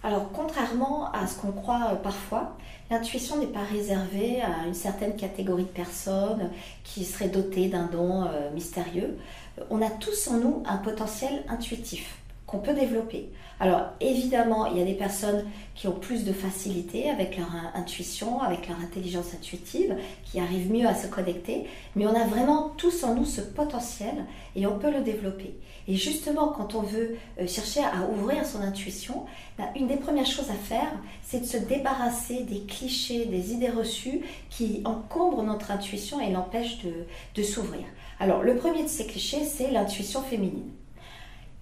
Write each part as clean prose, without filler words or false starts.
Alors, contrairement à ce qu'on croit parfois, l'intuition n'est pas réservée à une certaine catégorie de personnes qui seraient dotées d'un don mystérieux. On a tous en nous un potentiel intuitif qu'on peut développer. Alors, évidemment, il y a des personnes qui ont plus de facilité avec leur intuition, avec leur intelligence intuitive, qui arrivent mieux à se connecter, mais on a vraiment tous en nous ce potentiel et on peut le développer. Et justement, quand on veut chercher à ouvrir son intuition, une des premières choses à faire, c'est de se débarrasser des clichés, des idées reçues qui encombrent notre intuition et l'empêchent de s'ouvrir. Alors, le premier de ces clichés, c'est l'intuition féminine.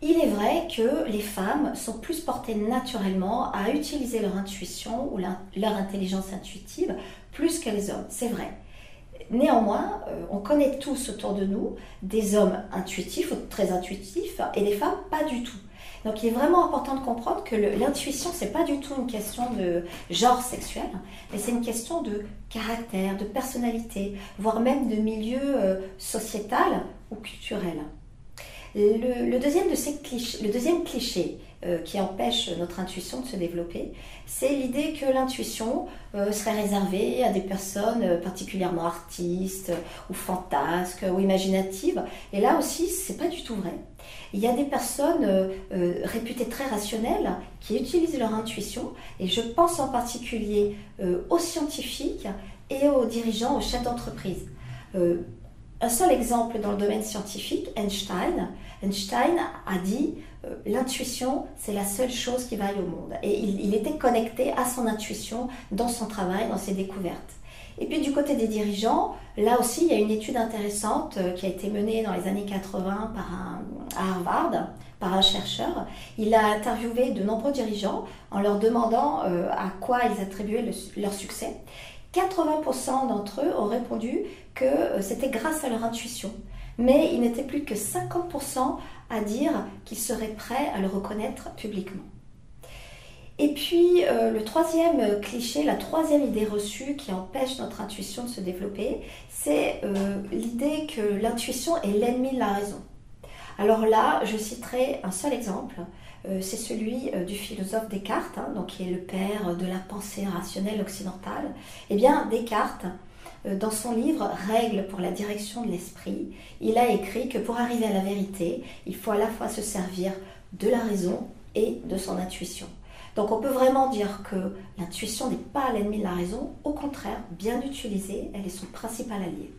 Il est vrai que les femmes sont plus portées naturellement à utiliser leur intuition ou leur intelligence intuitive plus que les hommes, c'est vrai. Néanmoins, on connaît tous autour de nous des hommes intuitifs ou très intuitifs et des femmes pas du tout. Donc il est vraiment important de comprendre que l'intuition, c'est pas du tout une question de genre sexuel, mais c'est une question de caractère, de personnalité, voire même de milieu sociétal ou culturel. Le deuxième cliché qui empêche notre intuition de se développer, c'est l'idée que l'intuition serait réservée à des personnes particulièrement artistes ou fantasques ou imaginatives. Et là aussi, c'est pas du tout vrai. Il y a des personnes réputées très rationnelles qui utilisent leur intuition, et je pense en particulier aux scientifiques et aux dirigeants, aux chefs d'entreprise. Un seul exemple dans le domaine scientifique, Einstein. Einstein a dit l'intuition, c'est la seule chose qui vaille au monde. Et il était connecté à son intuition dans son travail, dans ses découvertes. Et puis du côté des dirigeants, là aussi, il y a une étude intéressante qui a été menée dans les années 80 à Harvard par un chercheur. Il a interviewé de nombreux dirigeants en leur demandant à quoi ils attribuaient leur succès. 80% d'entre eux ont répondu que c'était grâce à leur intuition. Mais il n'était plus que 50% à dire qu'ils seraient prêts à le reconnaître publiquement. Et puis, le troisième cliché, la troisième idée reçue qui empêche notre intuition de se développer, c'est l'idée que l'intuition est l'ennemi de la raison. Alors là, je citerai un seul exemple, c'est celui du philosophe Descartes, donc qui est le père de la pensée rationnelle occidentale. Eh bien, Descartes, dans son livre Règles pour la direction de l'esprit, il a écrit que pour arriver à la vérité, il faut à la fois se servir de la raison et de son intuition. Donc on peut vraiment dire que l'intuition n'est pas l'ennemi de la raison, au contraire, bien utilisée, elle est son principal allié.